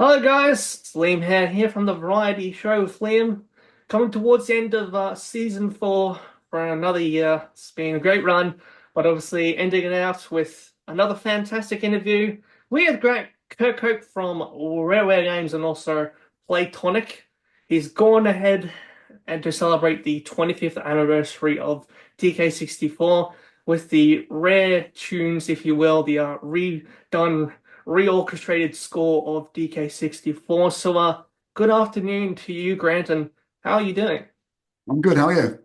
Hello guys, it's Liam here from the Variety Show with Liam. Coming towards the end of season 4 for another year. It's been a great run, but obviously ending it out with another fantastic interview. We have great Kirkhope from Rareware Games and also Playtonic. He's gone ahead and to celebrate the 25th anniversary of DK64 with the rare tunes, if you will, the redone reorchestrated score of DK64. So, good afternoon to you, Grant, and how are you doing? I'm good. How are you?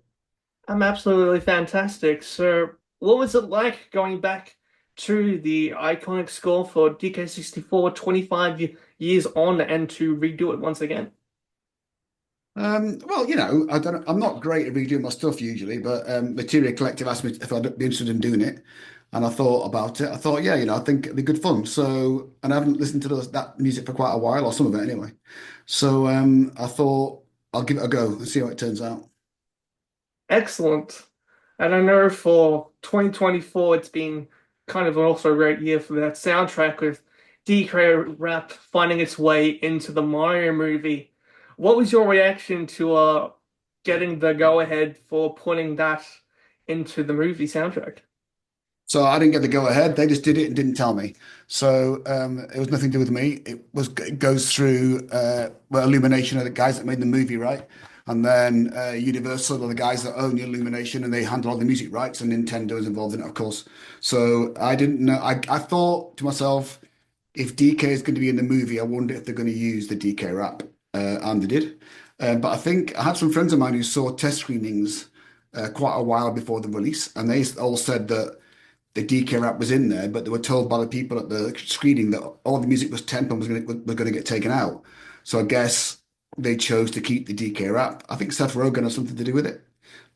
I'm absolutely fantastic. So, what was it like going back to the iconic score for DK64 25 years on and to redo it once again? Well, I don't. I'm not great at redoing my stuff usually, but Material Collective asked me if I'd be interested in doing it, and I thought about it. I thought, yeah, I think it'd be good fun. So, and I haven't listened to that music for quite a while, or some of it anyway. So, I thought I'll give it a go and see how it turns out. Excellent. And I know for 2024, it's been kind of also a great year for that soundtrack with DK rap finding its way into the Mario movie. What was your reaction to getting the go-ahead for putting that into the movie soundtrack? So I didn't get the go ahead. They just did it and didn't tell me. So it was nothing to do with me. It goes through Illumination are the guys that made the movie, right? And then Universal are the guys that own Illumination and they handle all the music rights and Nintendo is involved in it, of course. So I didn't know. I thought to myself, if DK is going to be in the movie, I wonder if they're going to use the DK rap. And they did. But I think I had some friends of mine who saw test screenings quite a while before the release, and they all said that the DK rap was in there, but they were told by the people at the screening that all the music was temp and was going to get taken out. So I guess they chose to keep the DK rap. I think Seth Rogen has something to do with it.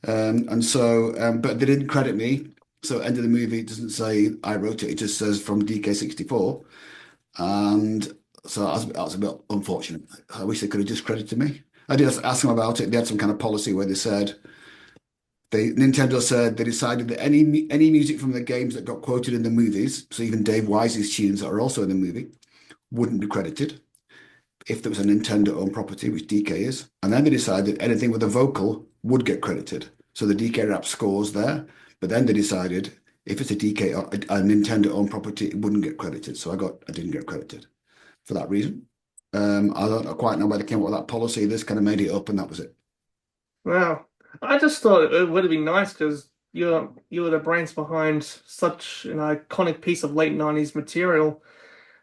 But they didn't credit me. So end of the movie, it doesn't say I wrote it. It just says from DK64. And so that was a bit unfortunate. I wish they could have just credited me. I did ask them about it. They had some kind of policy where they said Nintendo said they decided that any music from the games that got quoted in the movies, so even Dave Wise's tunes that are also in the movie, wouldn't be credited if there was a Nintendo-owned property, which DK is. And then they decided anything with a vocal would get credited. So the DK rap scores there. But then they decided if it's a DK or a Nintendo-owned property, it wouldn't get credited. So I didn't get credited for that reason. I don't quite know where they came up with that policy. This kind of made it up, and that was it. Wow. I just thought it would have been nice because you were the brains behind such an iconic piece of late 90s material.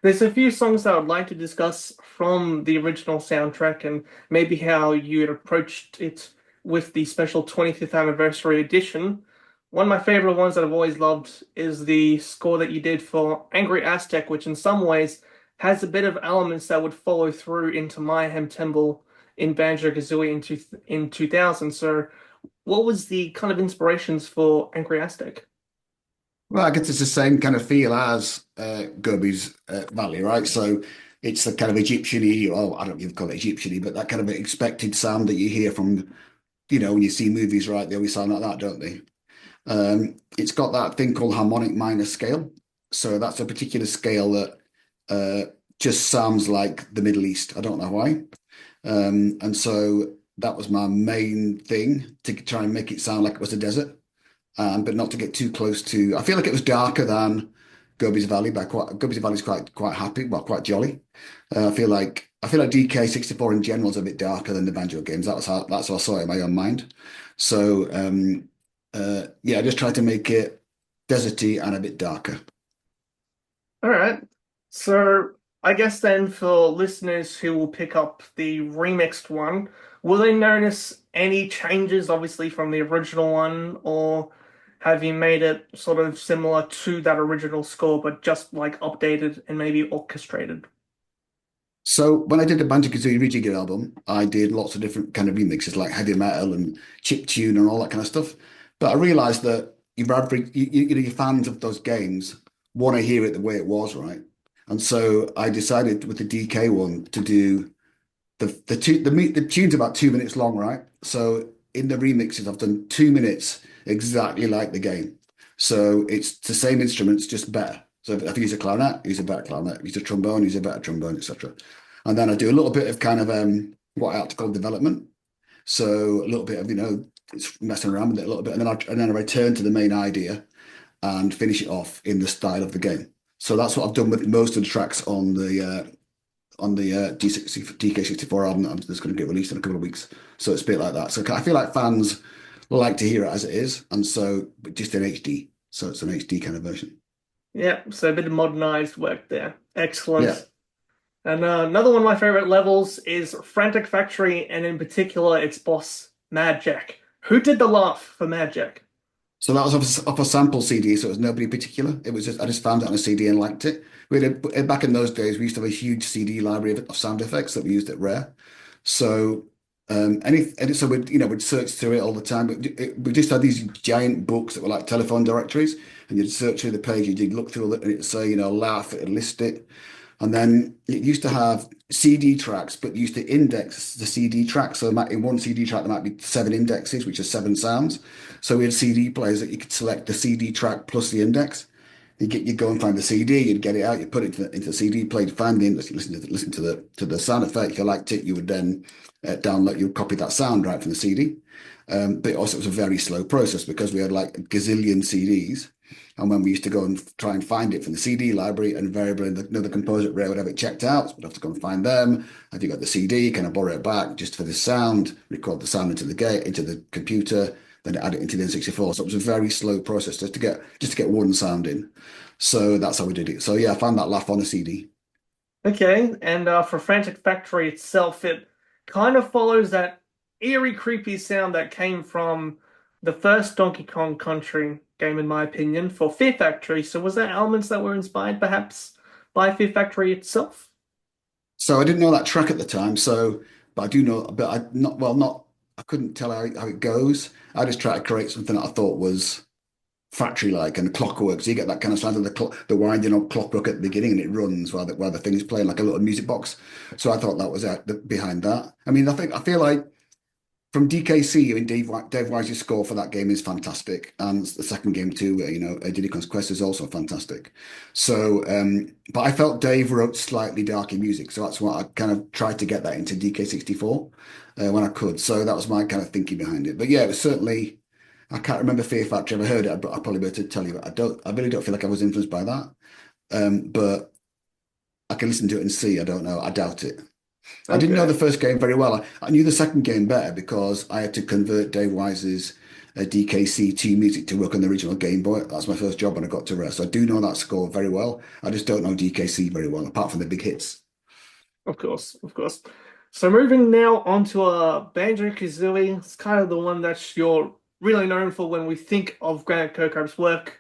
There's a few songs that I would like to discuss from the original soundtrack and maybe how you had approached it with the special 25th anniversary edition. One of my favorite ones that I've always loved is the score that you did for Angry Aztec, which in some ways has a bit of elements that would follow through into Mayhem Temple in Banjo-Kazooie in 2000. So, what was the kind of inspirations for Angry Aztec? Well, I guess it's the same kind of feel as Gobi's Valley, right? So it's the kind of Egyptian-y, or I don't even call it Egyptian-y, but that kind of expected sound that you hear from, when you see movies, right? They always sound like that, don't they? It's got that thing called harmonic minor scale. So that's a particular scale that just sounds like the Middle East. I don't know why. And so that was my main thing to try and make it sound like it was a desert, but not to get too close to. I feel like it was darker than Gobi's Valley, but Gobi's Valley is quite happy, well, quite jolly. I feel like DK64 in general is a bit darker than the Banjo games. That's how I saw it in my own mind. So yeah, I just tried to make it deserty and a bit darker. All right. So I guess then for listeners who will pick up the remixed one, will they notice any changes, obviously, from the original one, or have you made it sort of similar to that original score, but just like updated and maybe orchestrated? So when I did the Banjo-Kazooie Rejigger album, I did lots of different kind of remixes like heavy metal and chip tune and all that kind of stuff. But I realized that your fans of those games want to hear it the way it was, right? And so I decided with the DK one to do the tune's about 2 minutes long, right? So in the remixes, I've done 2 minutes exactly like the game. So it's the same instruments, just better. So if I use a clarinet, use a better clarinet. Use a trombone, use a better trombone, etc. And then I do a little bit of kind of what I like to call development. So a little bit of, it's messing around with it a little bit, and then I return to the main idea and finish it off in the style of the game. So that's what I've done with most of the tracks on the DK64 album that's going to get released in a couple of weeks. So it's a bit like that. So I feel like fans like to hear it as it is, and so but just in HD. So it's an HD kind of version. Yeah, so a bit of modernized work there. Yeah. Excellent. And another one of my favorite levels is Frantic Factory, and in particular, its boss, Mad Jack. Who did the laugh for Mad Jack? So that was off a sample CD, so it was nobody particular. It was just I just found it on a CD and liked it. Back in those days, we used to have a huge CD library of sound effects that we used at Rare. So so we'd search through it all the time. But we just had these giant books that were like telephone directories, and you'd search through the page, you'd look through it, and it'd say laugh, it'd list it. And then it used to have CD tracks, but used to index the CD track. So in one CD track, there might be 7 indexes, which are 7 sounds. So we had CD players that you could select the CD track plus the index. You go and find the CD, you'd get it out, you put it into the CD player, find the index, you listen to the sound effect. If you liked it, you would then download, you'd copy that sound right from the CD. But also it was a very slow process because we had like a gazillion CDs. And when we used to go and try and find it from the CD library, and invariably another composer at Rare would have it checked out, so we'd have to go and find them. Have you got the CD? Can I borrow it back just for this sound? Record the sound into the computer, then add it into the N64. So it was a very slow process just to get one sound in. So that's how we did it. So yeah, I found that laugh on a CD. Okay, and for Frantic Factory itself, it kind of follows that eerie, creepy sound that came from the first Donkey Kong Country game, in my opinion, for Fear Factory. So was there elements that were inspired perhaps by Fear Factory itself? So I didn't know that track at the time. But I do know, but I not well, not I couldn't tell how it goes. I just tried to create something that I thought was factory-like and clockwork. So you get that kind of sound of the winding up clockwork at the beginning, and it runs while the thing is playing like a little music box. So I thought that was behind that. I mean, I feel like from DKC, I mean, Dave Wise's score for that game is fantastic, and the second game too, Diddy Kong's Quest is also fantastic. So, but I felt Dave wrote slightly darker music, so that's what I kind of tried to get that into DK64 when I could. So that was my kind of thinking behind it. But yeah, it was certainly. I can't remember Fear Factory. I've heard it, but I'll probably be able to tell you. But I really don't feel like I was influenced by that. But I can listen to it and see. I don't know. I doubt it. I didn't know the Okay. first game very well. I knew the second game better because I had to convert Dave Wise's DKC to music to work on the original Game Boy. That's my first job when I got to Rare. So I do know that score very well. I just don't know DKC very well, apart from the big hits. Of course, of course. So moving now on to Banjo-Kazooie. It's kind of the one that you're really known for when we think of Grant Kirkhope's work.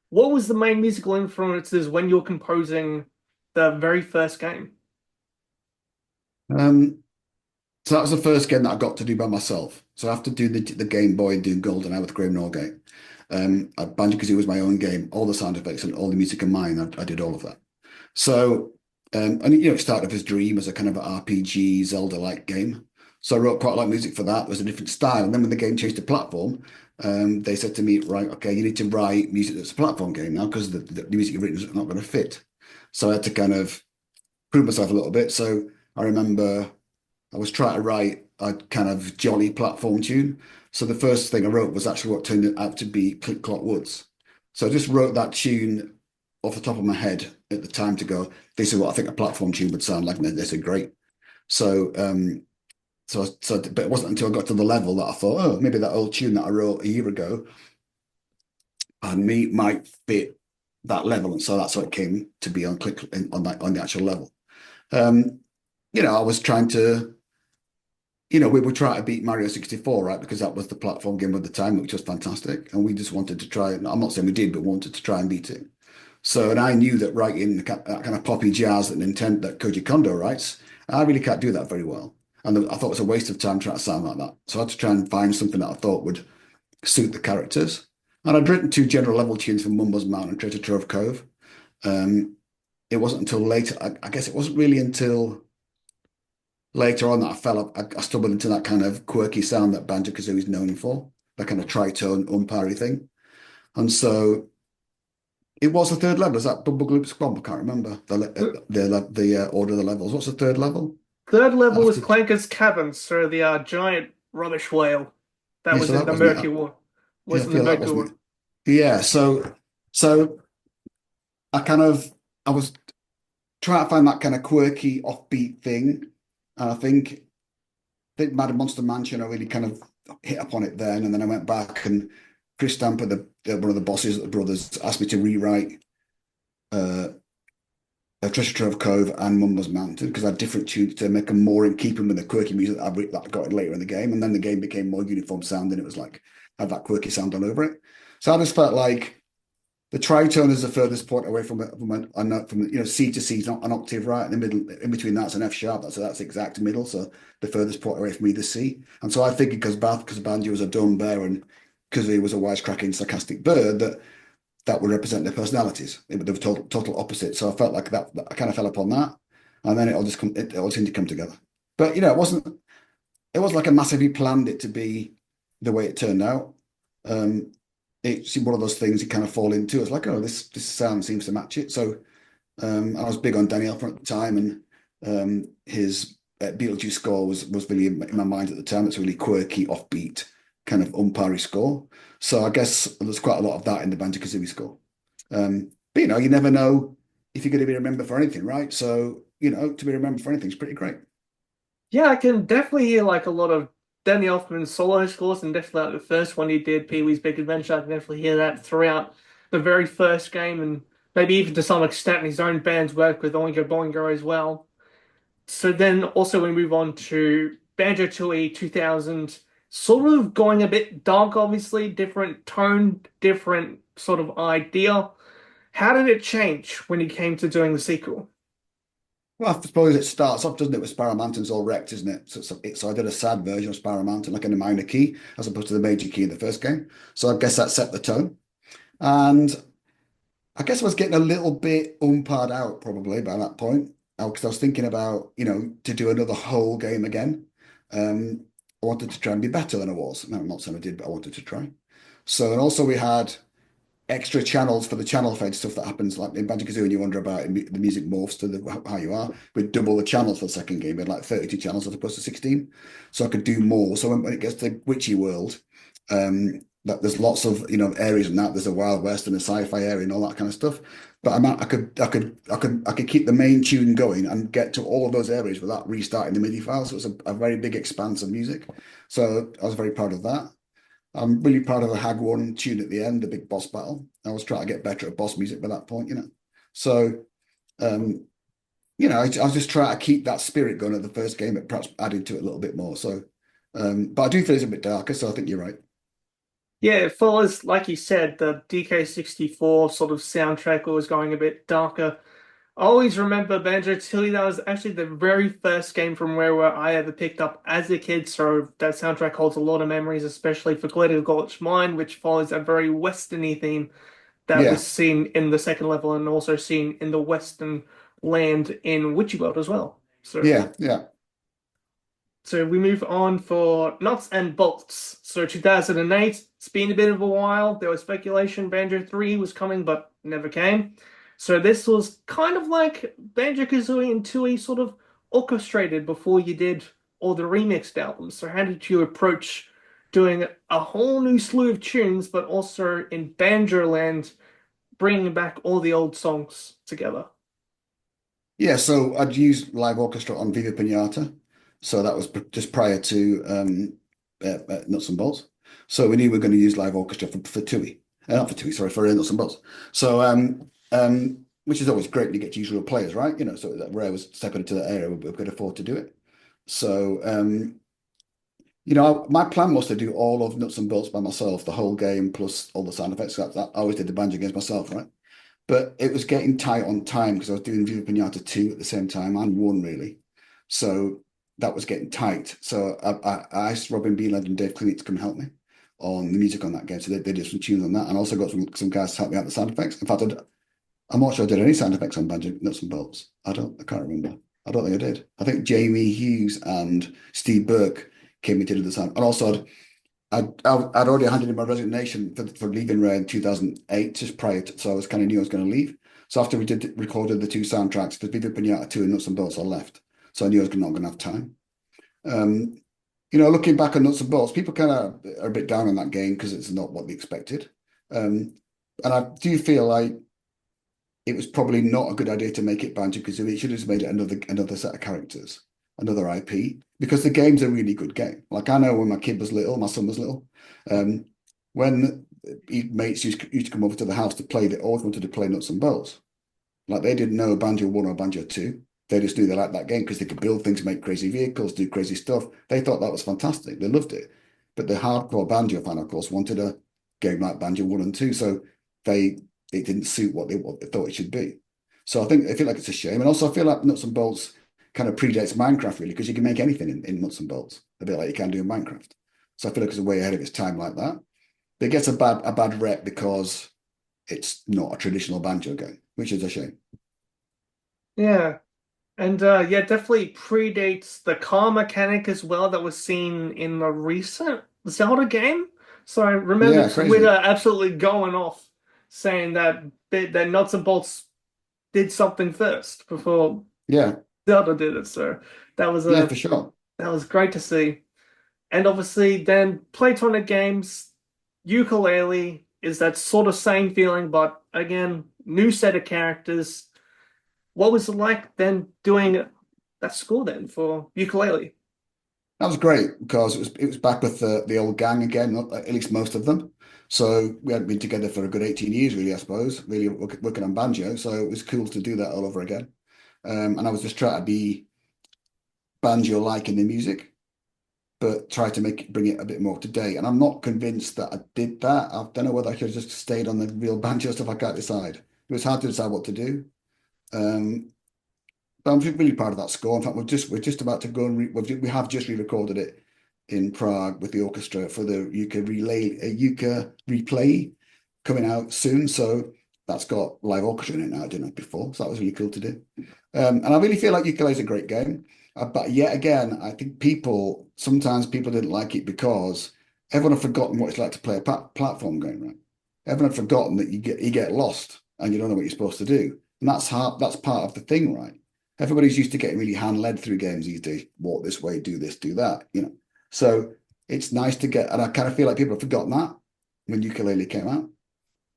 What was the main musical influences when you're composing the very first game? Um, so that was the first game that I got to do by myself. So after doing the Game Boy and doing GoldenEye with Graham Norgate, Banjo-Kazooie was my own game. All the sound effects and all the music in mine, I did all of that. So, and it started off as Dream as a kind of RPG Zelda-like game. So I wrote quite a lot of music for that. It was a different style. And then when the game changed to platform, they said to me, right, okay, you need to write music that's a platform game now because the music you've written is not going to fit. So I had to kind of prove myself a little bit. So I remember I was trying to write a kind of jolly platform tune. So the first thing I wrote was actually what turned out to be Click Clock Woods. So I just wrote that tune off the top of my head at the time to go, this is what I think a platform tune would sound like, and they said great. So but it wasn't until I got to the level that I thought, oh, maybe that old tune that I wrote a year ago and me might fit that level. And so that's how it came to be on the actual level. Um, I was trying to we were trying to beat Mario 64, right? Because that was the platform game at the time, which was fantastic. And we just wanted to try, I'm not saying we did, but wanted to try and beat it. So, and I knew that writing that kind of poppy jazz that Koji Kondo writes, I really can't do that very well. And I thought it was a waste of time trying to sound like that. So I had to try and find something that I thought would suit the characters. And I'd written two general level tunes for Mumbo's Mountain and Treasure Trove Cove. Um, it wasn't until later, I guess it wasn't really until later on that I stumbled into that kind of quirky sound that Banjo-Kazooie is known for, that kind of tritone, umpire thing. And so it was the third level. Is that Double Gloop Squad? I can't remember the order of the levels. What's the third level? Third level was After Clanker's Cavern, so the giant rubbish whale that yeah, was so in that the wasn't Murky it. War. Yeah, Was I in the feel that Murky wasn't War. it. Yeah, so I kind of I was trying to find that kind of quirky, offbeat thing, and I think Mad Monster Mansion I really kind of hit upon it then, and then I went back and Chris Stamper, one of the bosses at the Brothers, asked me to rewrite uh, Treasure Trove Cove and Mumba's Mountain because I had different tunes to make them more in keeping with the quirky music that I got in later in the game, and then the game became more uniform sound, and it was like had that quirky sound all over it. So I just felt like the tritone is the furthest point away a note from C to C is not an octave right in the middle. In between that's an F sharp. That's exact middle. So the furthest point away from me is C. And so I figured because Banjo was a dumb bear and because he was a wisecracking sarcastic bird that would represent their personalities. They were total opposite. So I felt like that I kind of fell upon that, and then it all seemed to come together. But it wasn't like I massively planned it to be the way it turned out. Um, it's one of those things you kind of fall into. It's like, oh, this sound seems to match it. So I was big on Danny Elfman at the time, and his Beetlejuice score was really in my mind at the time. It's a really quirky, offbeat, kind of umpire score. So I guess there's quite a lot of that in the Banjo-Kazooie score. But you never know if you're going to be remembered for anything, right? So to be remembered for anything is pretty great. Yeah, I can definitely hear like a lot of Danny Elfman's solo scores, and definitely like the first one he did, Pee-wee's Big Adventure. I can definitely hear that throughout the very first game, and maybe even to some extent his own band's work with Oingo Boingo as well. So then also we move on to Banjo-Tooie 2000, sort of going a bit dark, obviously, different tone, different sort of idea. How did it change when you came to doing the sequel? Well, I suppose it starts off, doesn't it, with Sparrow Mountain's all wrecked, isn't it? So I did a sad version of Sparrow Mountain, like in a minor key, as opposed to the major key in the first game. So I guess that set the tone. And I guess I was getting a little bit umpired out probably by that point, because I was thinking about, to do another whole game again. I wanted to try and be better than I was. No, I'm not saying I did, but I wanted to try. So, and also we had extra channels for the channel fade stuff that happens like in Banjo-Kazooie and you wonder about it, the music morphs to how you are. We'd double the channels for the second game. We had like 32 channels as opposed to 16. So I could do more. So when it gets to Witchy World, that there's lots of areas in that. There's a Wild West and a sci-fi area and all that kind of stuff. But I could keep the main tune going and get to all of those areas without restarting the MIDI file. So it's a very big expanse of music. So I was very proud of that. I'm really proud of the Hag One tune at the end, the big boss battle. I was trying to get better at boss music by that point. So, um, I was just trying to keep that spirit going of the first game, but perhaps added to it a little bit more. So, but I do feel it's a bit darker, so I think you're right. Yeah, it follows, like you said, the DK64 sort of soundtrack was going a bit darker. I always remember Banjo-Tooie. That was actually the very first game from Rareware I ever picked up as a kid, so that soundtrack holds a lot of memories, especially for Glitter Gulch Mine, which follows a very westerny theme that was Yeah, seen in the second level and also seen in the western land in Witchy World as well. yeah, yeah, So we move on for nuts and bolts. So 2008, it's been a bit of a while. There was speculation Banjo 3 was coming, but never came. So this was kind of like Banjo-Kazooie and Tooie sort of orchestrated before you did all the remixed albums. So how did you approach doing a whole new slew of tunes, but also in Banjo Land, bringing back all the old songs together? yeah. So I'd used live orchestra on Viva Pinata, so that was just prior to Nuts and Bolts. So we knew we were going to use live orchestra for Tui, not for Tui, sorry, for Nuts and Bolts. So which is always great when you get to use real players, right? So that Rare was stepping into that area, we could afford to do it. So my plan was to do all of Nuts and Bolts by myself, the whole game plus all the sound effects. I always did the banjo games myself, right? But it was getting tight on time because I was doing Viva Pinata 2 at the same time and 1 really. So that was getting tight. So I asked Robin Beeland and Dave Clinic to come help me on the music on that game. So they did some tunes on that and also got some guys to help me out with the sound effects. In fact, I'm not sure I did any sound effects on Banjo Nuts and Bolts. I can't remember. I don't think I did. I think Jamie Hughes and Steve Burke came in to do the sound. And also I'd already handed in my resignation for leaving Rare in 2008, just prior to, so I was kind of knew I was going to leave. So after we did recorded the two soundtracks, the Viva Pinata 2 and Nuts and Bolts, I left. So I knew I was not going to have time. Um, looking back on Nuts and Bolts, people kind of are a bit down on that game because it's not what they expected. Um, and I do feel like it was probably not a good idea to make it Banjo because it should have just made it another set of characters, another IP. Because the game's a really good game. Like I know when my kid was little, my son was little, um, when mates used to come over to the house to play, they always wanted to play Nuts and Bolts. Like they didn't know Banjo 1 or Banjo 2. They just knew they liked that game because they could build things, make crazy vehicles, do crazy stuff. They thought that was fantastic. They loved it. But the hardcore Banjo fan, of course, wanted a game like Banjo 1 and 2. So they it didn't suit what they thought it should be. So I feel like it's a shame. And also I feel like Nuts and Bolts kind of predates Minecraft really, because you can make anything in Nuts and Bolts, a bit like you can do in Minecraft. So I feel like it's way ahead of its time like that. But it gets a bad rep because it's not a traditional banjo game, which is a shame. Yeah. And yeah, definitely predates the car mechanic as well that was seen in the recent Zelda game. So I remember Yeah, Twitter crazy. absolutely going off saying that Nuts and Bolts did something first before Yeah, Zelda did it. So that was yeah, a for sure. that was great to see. And obviously then Playtonic games, ukulele is that sort of same feeling, but again, new set of characters. What was it like then doing that score then for ukulele? That was great because it was back with the old gang again, at least most of them. So we hadn't been together for a good 18 years, really, I suppose, really working on banjo. So it was cool to do that all over again. And I was just trying to be banjo-like in the music, but try to bring it a bit more to date. And I'm not convinced that I did that. I don't know whether I should have just stayed on the real banjo stuff. I can't decide. It was hard to decide what to do. Um, But I'm really proud of that score. In fact, we're just about to go and we have just re-recorded it in Prague with the orchestra for the Yuka replay coming out soon. So that's got live orchestra in it now. I didn't know before, so that was really cool to do. And I really feel like ukulele is a great game. But yet again, I think sometimes people didn't like it because everyone had forgotten what it's like to play a platform game, right? Everyone had forgotten that you get lost and you don't know what you're supposed to do. And that's part of the thing, right? Everybody's used to getting really hand-led through games these days. Walk this way, do this, do that. So it's nice to get, and I kind of feel like people have forgotten that when ukulele came out.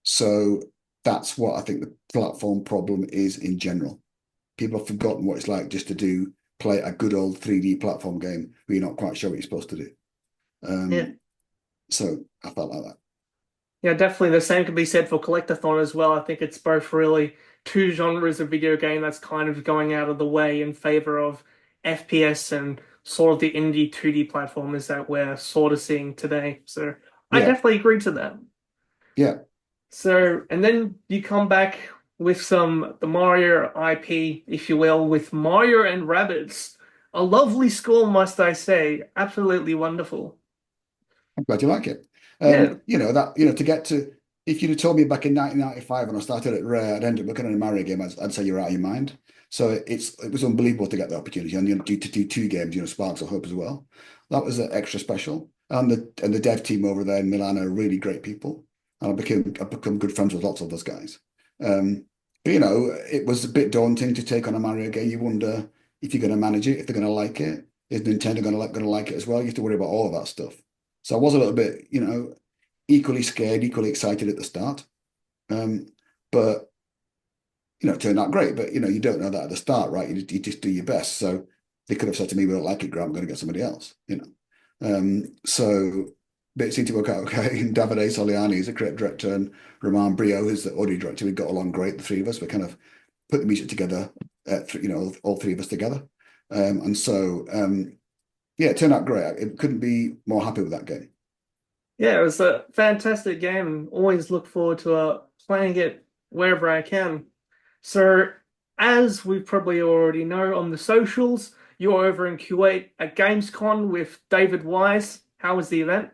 So that's what I think the platform problem is in general. People have forgotten what it's like just to play a good old 3D platform game where you're not quite sure what you're supposed to do. Yeah. So I felt like that. Yeah, definitely the same can be said for collect-a-thon as well. I think it's both really two genres of video game that's kind of going out of the way in favor of FPS and sort of the indie 2D platformers that we're sort of seeing today. So I Yeah, definitely agree to that. yeah. So, and then you come back with the Mario IP, if you will, with Mario and Rabbids. A lovely score, must I say. Absolutely wonderful. I'm glad you like it. Yeah, To get to, if you'd have told me back in 1995 when I started at Rare, I'd end up working on a Mario game, I'd say you're out of your mind. So it was unbelievable to get the opportunity and to do two games, Sparks of Hope as well. That was extra special. And the dev team over there in Milan are really great people. And I've become good friends with lots of those guys. Um, but it was a bit daunting to take on a Mario game. You wonder if you're going to manage it, if they're going to like it. Is Nintendo going to like it as well? You have to worry about all of that stuff. So I was a little bit, equally scared, equally excited at the start. Um, but it turned out great. But you don't know that at the start, right? You just do your best. So they could have said to me, "We don't like it, Grant. I'm going to get somebody else." So but it seemed to work out okay. And Davide Soliani is a creative director, and Roman Brio is the audio director. We got along great, the three of us. We kind of put the music together, all three of us together. Yeah, it turned out great. It couldn't be more happy with that game. yeah, it was a fantastic game and always look forward to playing it wherever I can. So, as we probably already know on the socials, you're over in Kuwait at Gamescom with David Wise. How was the event?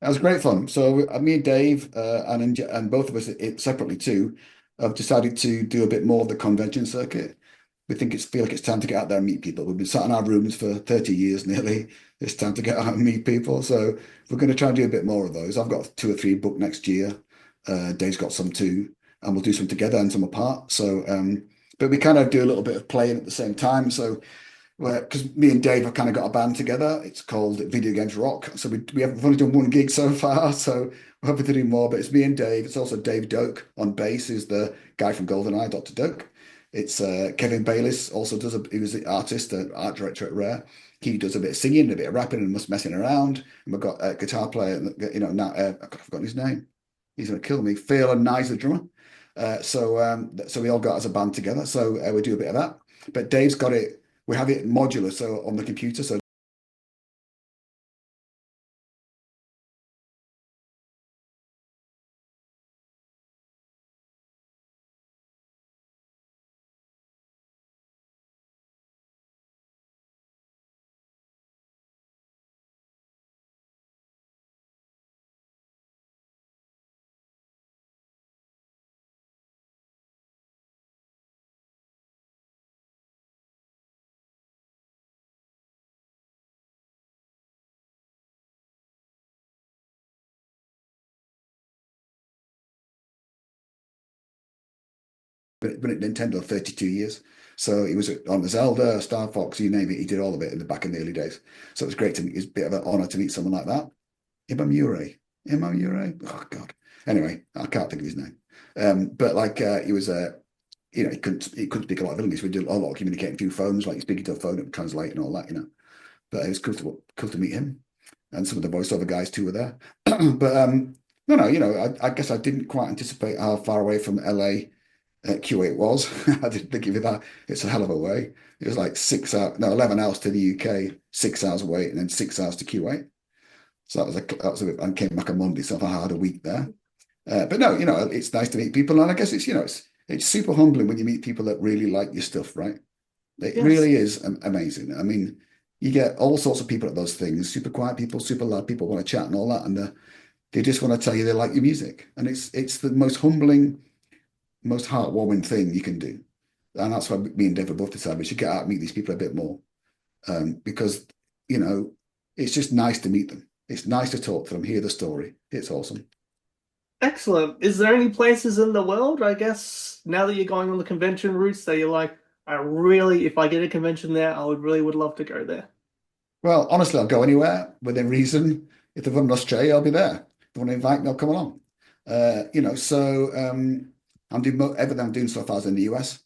That was great fun. So me and Dave and both of us separately too have decided to do a bit more of the convention circuit. We feel like it's time to get out there and meet people. We've been sat in our rooms for 30 years nearly, it's time to get out and meet people. So we're going to try and do a bit more of those. I've got two or three booked next year. Dave's got some too, and we'll do some together and some apart. So, but we kind of do a little bit of playing at the same time. So because me and Dave have kind of got a band together. It's called Video Games Rock. So we've only done one gig so far, so we're hoping to do more. But it's me and Dave. It's also Dave Doak on bass, who's the guy from GoldenEye, Dr. Doak. It's Kevin Bayliss also he was the artist, the art director at Rare. He does a bit of singing, a bit of rapping, and messing around. And we've got a guitar player, now I've forgotten his name. He's going to kill me. Phil and Nye's the drummer. So we all got as a band together. So we do a bit of that. But Dave's got it. We have it modular, so on the computer. So been at Nintendo 32 years. So he was on the Zelda, Star Fox, you name it. He did all of it in the back in the early days. So it was great to meet. It's a bit of an honor to meet someone like that. Imamure. Imamure. Oh God. Anyway, I can't think of his name. But like he was he couldn't speak a lot of English. We did a lot of communicating through phones, like speaking to a phone and translate and all that. But it was cool to meet him. And some of the voiceover guys too were there. But no, I guess I didn't quite anticipate how far away from LA Q8 was. I didn't think of it that. It's a hell of a way. It was like 6 hours, no, 11 hours to the UK, 6 hours away, and then 6 hours to Q8. So that was a bit, and came back on Monday, so I had a week there. But no, it's nice to meet people, and I guess it's super humbling when you meet people that really like your stuff, right? It Yes. really is amazing. I mean, you get all sorts of people at those things, super quiet people, super loud people want to chat and all that, and they just want to tell you they like your music, and it's the most humbling, most heartwarming thing you can do. And that's why me and Dave both decided we should get out and meet these people a bit more. Because, you know, it's just nice to meet them. It's nice to talk to them, hear the story. It's awesome. Excellent. Is there any places in the world, I guess, now that you're going on the convention routes that you're like, if I get a convention there, would love to go there. Well, honestly, I'll go anywhere within reason. If they're from Australia, I'll be there. If they want to invite me, I'll come along. I'm doing everything I'm doing so far is in the US.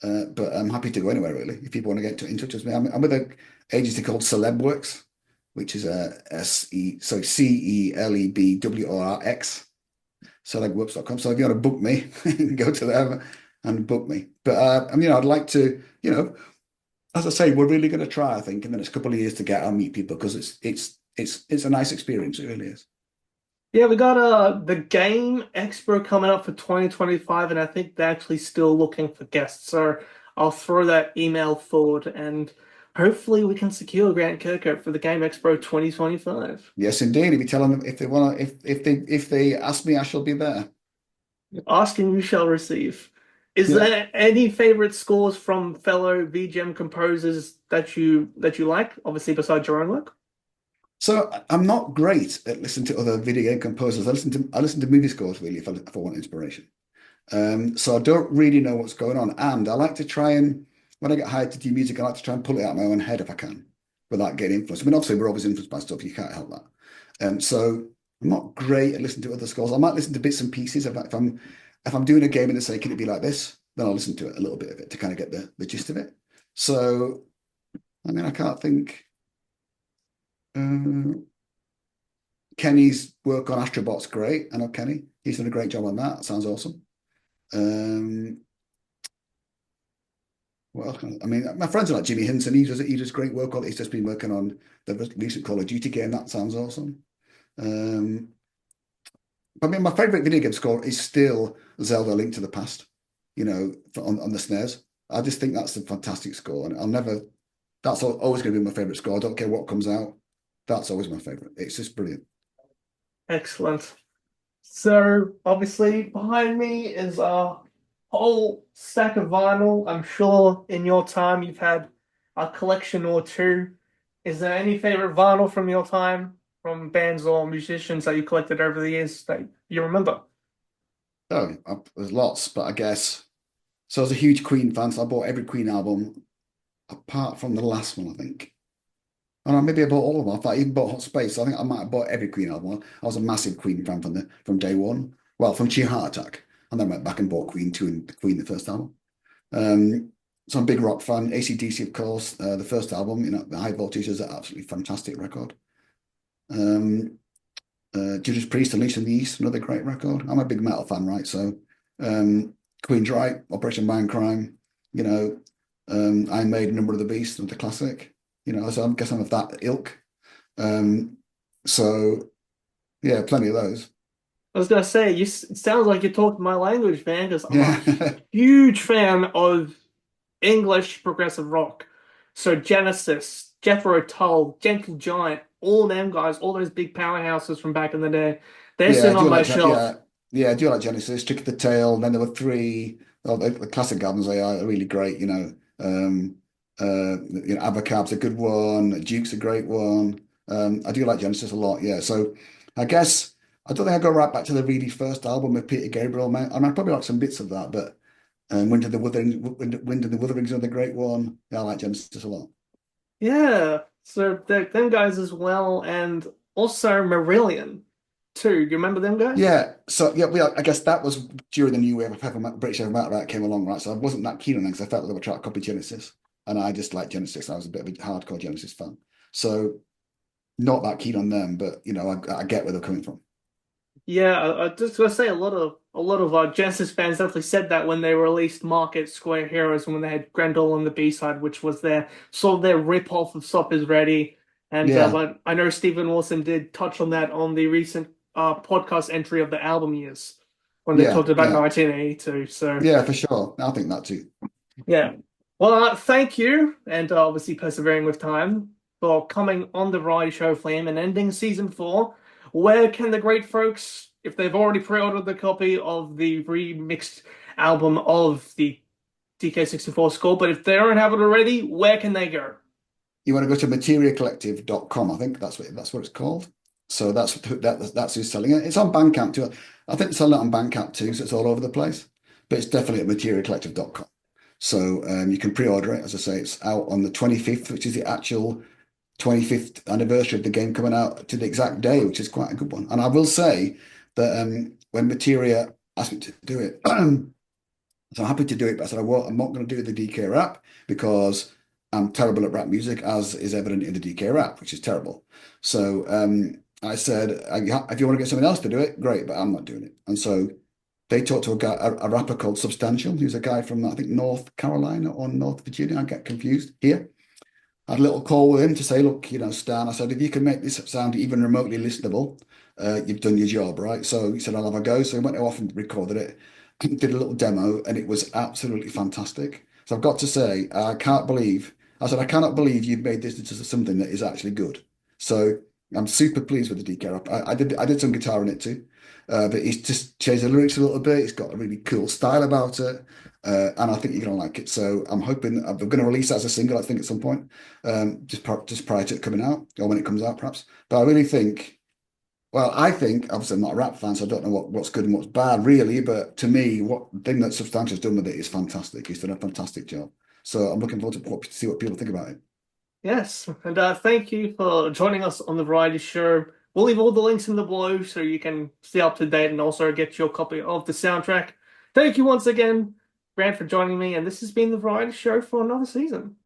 But I'm happy to go anywhere really. If people want to get in touch with me, I'm with an agency called Celebworks, which is CELEBWORX, celebworks.com. So if you want to book me, you can go to them and book me. But I'd like to, as I say, we're really going to try, I think, in the next couple of years to get out and meet people because it's a nice experience. It really is. Yeah, we got the Game Expo coming up for 2025, and I think they're actually still looking for guests. So I'll throw that email forward, and hopefully we can secure Grant Kirkhope for the Game Expo 2025. Yes, indeed. If you tell them if they want to, if they ask me, I shall be there. Ask and you shall receive. Is Yeah. there any favorite scores from fellow VGM composers that you like? Obviously, besides your own work. So I'm not great at listening to other video game composers. I listen to movie scores really if I want inspiration. So I don't really know what's going on, and I like to try and when I get hired to do music, I like to try and pull it out of my own head if I can, without getting influenced. I mean, obviously we're always influenced by stuff. You can't help that. So I'm not great at listening to other scores. I might listen to bits and pieces. If I'm doing a game and they say, "Can it be like this?" Then I'll listen to it a little bit of it to kind of get the gist of it. So I mean, I can't think. Uh, Kenny's work on Astrobot's great. I know Kenny. He's done a great job on that. Sounds awesome. Um, well, I mean, my friends are like Jimmy Hinton. He does great work on it. He's just been working on the recent Call of Duty game. That sounds awesome. Um, I mean, my favorite video game score is still Zelda: Link to the Past. On the SNES. I just think that's a fantastic score, and I'll never. That's always going to be my favorite score. I don't care what comes out. That's always my favorite. It's just brilliant. Excellent. So obviously behind me is a whole stack of vinyl. I'm sure in your time you've had a collection or two. Is there any favorite vinyl from your time, from bands or musicians that you collected over the years that you remember? Oh, there's lots, but I guess so. I was a huge Queen fan, so I bought every Queen album apart from the last one, I think. And maybe I bought all of them. I even bought Hot Space. So I think I might have bought every Queen album. I was a massive Queen fan from day one. Well, from Sheer Heart Attack, and then went back and bought Queen 2 and Queen the first album. Um, so I'm a big rock fan. AC/DC, of course, the first album. The High Voltage is an absolutely fantastic record. Um, Judas Priest, Unleashed in the East, another great record. I'm a big metal fan, right? So um, Queen's right, Operation Mindcrime, you know, Iron Maiden, Number of the Beast, another classic. So I guess I'm of that ilk. Um, so yeah, plenty of those. I was gonna say, it sounds like you're talking my language, man, because I'm a Yeah, huge fan of English progressive rock. So Genesis, Jethro Tull, Gentle Giant, all them guys, all those big powerhouses from back in the day, they're yeah, I sitting on do my like that. shelf. Yeah, I do like Genesis, Trick of the Tail. Then there were three. Oh, the classic albums they are really great. Abacab's a good one. Duke's a great one. I do like Genesis a lot. Yeah, so I guess I don't think I go right back to the really first album with Peter Gabriel, man. And I probably like some bits of that, but Wind and the Witherings are the great one. Yeah, I like Genesis a lot. Yeah, so them guys as well, and also Marillion too. You remember them guys? Yeah, so yeah, I guess that was during the new wave of British heavy metal that came along, right? So I wasn't that keen on them because I felt like they were trying to copy Genesis, and I just liked Genesis. I was a bit of a hardcore Genesis fan, so not that keen on them. But I get where they're coming from. Yeah, I just gonna say a lot of Genesis fans definitely said that when they released Market Square Heroes and when they had Grendel on the B-side, which was their sort of their rip-off of Stop Is Ready. And Yeah, but I know Stephen Wilson did touch on that on the recent podcast entry of the album years when they yeah, talked about yeah, 1982. So yeah, for sure. I think that too. yeah. Well, thank you, and obviously persevering with time for coming on the variety show Flame and ending season four. Where can the great folks, if they've already pre-ordered the copy of the remixed album of the DK64 score, but if they don't have it already, where can they go? You want to go to materiacollective.com, I think that's what it's called. So that's who's selling it. It's on Bandcamp too. I think they're selling it on Bandcamp too, so it's all over the place. But it's definitely at materiacollective.com. So you can pre-order it. As I say, it's out on the 25th, which is the actual 25th anniversary of the game coming out to the exact day, which is quite a good one. And I will say that when Materia asked me to do it, so I'm happy to do it, but I said I'm not going to do the DK rap because I'm terrible at rap music, as is evident in the DK rap, which is terrible. So I said, if you want to get someone else to do it, great, but I'm not doing it. And so they talked to a rapper called Substantial, who's a guy from, I think, North Carolina or North Virginia. I get confused here. I had a little call with him to say, look, Stan, I said, if you can make this sound even remotely listenable, you've done your job, right? So he said, I'll have a go. So he went off and recorded it, did a little demo, and it was absolutely fantastic. So I've got to say, I said, I cannot believe you've made this into something that is actually good. So I'm super pleased with the DK rap. I did some guitar in it too, but he's just changed the lyrics a little bit. It's got a really cool style about it. And I think you're going to like it. So I'm hoping I'm going to release that as a single, I think, at some point, just prior to it coming out or when it comes out, perhaps. But I really think, well, I think, obviously, I'm not a rap fan, so I don't know what's good and what's bad, really. But to me, what thing that Substantial's done with it is fantastic. He's done a fantastic job. So I'm looking forward to see what people think about it. Yes, and thank you for joining us on the variety show. We'll leave all the links in the below so you can stay up to date and also get your copy of the soundtrack. Thank you once again, Grant, for joining me, and this has been the variety show for another season.